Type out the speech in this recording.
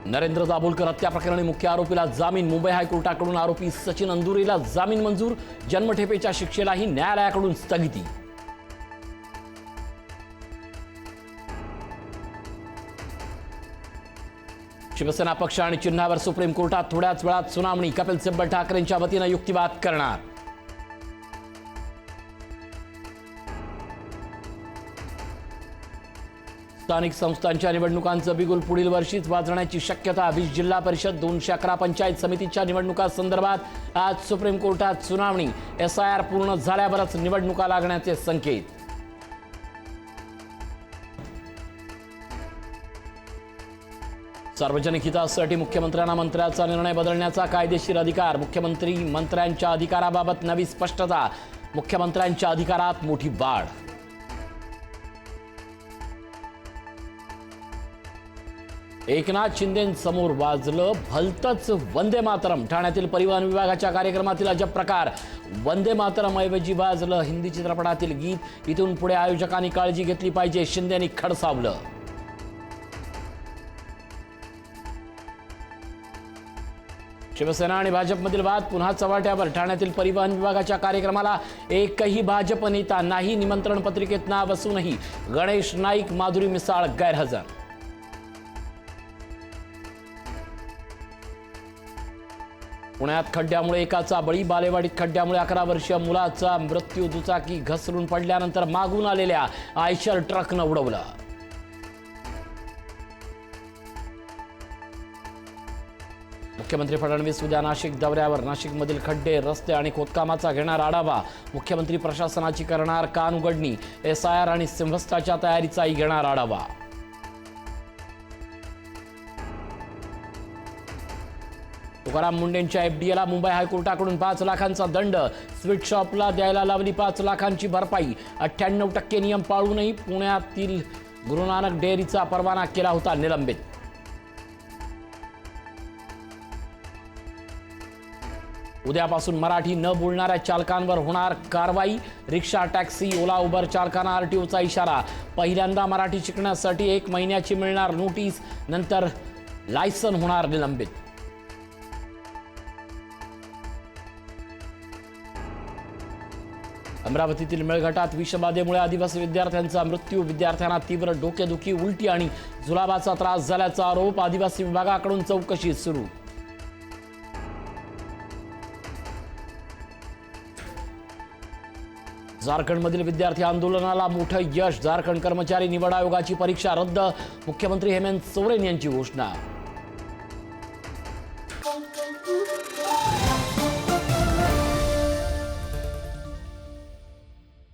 नरेंद्र दाभोलकर हत्या प्रकरणी मुख्य आरोपीला जामीन. मुंबई हायकोर्टाकडून आरोपी सचिन अंदुरेला जामीन मंजूर. जन्मठेपेच्या शिक्षेलाही न्यायालयाकडून स्थगिती. शिवसेना पक्ष आणि चिन्हावर सुप्रीम कोर्टात थोड्याच वेळात सुनावणी. कपिल सिब्बल ठाकरेंच्या वतीनं युक्तिवाद करणार. स्थानिक संस्थांच्या निवडणुकांचं बिगुल पुढील वर्षीच वाजण्याची शक्यता. 20 जिल्हा परिषद 211 पंचायत समितीच्या निवडणुकांसंदर्भात आज सुप्रीम कोर्टात सुनावणी. SIR पूर्ण झाल्यावरच निवडणुका लागण्याचे संकेत. सार्वजनिक हितासाठी मुख्यमंत्र्यांना मंत्र्याचा निर्णय बदलण्याचा कायदेशीर अधिकार. मुख्यमंत्री मंत्र्यांच्या अधिकाराबाबत नवी स्पष्टता. मुख्यमंत्र्यांच्या अधिकारात मोठी वाढ. एकनाथ शिंदेंसमोर वाजलं भलतंच वंदे मातरम. ठाण्यातील परिवहन विभागाच्या कार्यक्रमातील अजब प्रकार. वंदे मातरम ऐवजी वाजलं हिंदी चित्रपटातील गीत. इथून पुढे आयोजकांनी काळजी घेतली पाहिजे, शिंदेंनी खडसावलं. शिवसेना आणि भाजपमधील वाद पुन्हा चव्हाट्यावर. ठाण्यातील परिवहन विभागाच्या कार्यक्रमाला एकही भाजप नेता नाही. निमंत्रण पत्रिकेत नाव असूनही गणेश नाईक, माधुरी मिसाळ गैरहजर. पुण्यात खड्ड्यामुळे एकाचा बळी. बालेवाडीत खड्ड्यामुळे 11 वर्षीय मुलाचा मृत्यू. दुचाकी घसरून पडल्यानंतर मागून आलेल्या आयशर ट्रकनं उडवलं. मुख्यमंत्री फडणवीस उद्या नाशिक दौऱ्यावर. नाशिकमधील खड्डे, रस्ते आणि खोदकामाचा घेणार आढावा. मुख्यमंत्री प्रशासनाची करणार कान उघडणी. SIR आणि सिंहस्थाच्या तयारीचाही घेणार आढावा. तुकाराम मुंडेंच्या FDAला मुंबई हायकोर्टाकडून 5 लाखांचा दंड. स्वीट शॉपला द्यायला लावली 5 लाखांची भरपाई. 98% नियम पाळूनही पुण्यातील गुरु नानक डेअरीचा परवाना केला होता निलंबित. उद्यापासून मराठी न बोलणाऱ्या चालकांवर होणार कारवाई. रिक्षा, टॅक्सी, ओला, उबर चालकांना RTOचा इशारा. पहिल्यांदा मराठी शिकण्यासाठी 1 महिन्याची मिळणार नोटीस. नंतर लायसन होणार निलंबित. अमरावतीतील मेळघाटात विषबाधेमुळे आदिवासी विद्यार्थ्यांचा मृत्यू. विद्यार्थ्यांना तीव्र डोकेदुखी, उलटी आणि जुलाबाचा त्रास झाल्याचा आरोप. आदिवासी विभागाकडून चौकशी सुरू. झारखंडमधील विद्यार्थी आंदोलनाला मोठं यश. झारखंड कर्मचारी निवड आयोगाची परीक्षा रद्द. मुख्यमंत्री हेमंत सोरेन यांची घोषणा.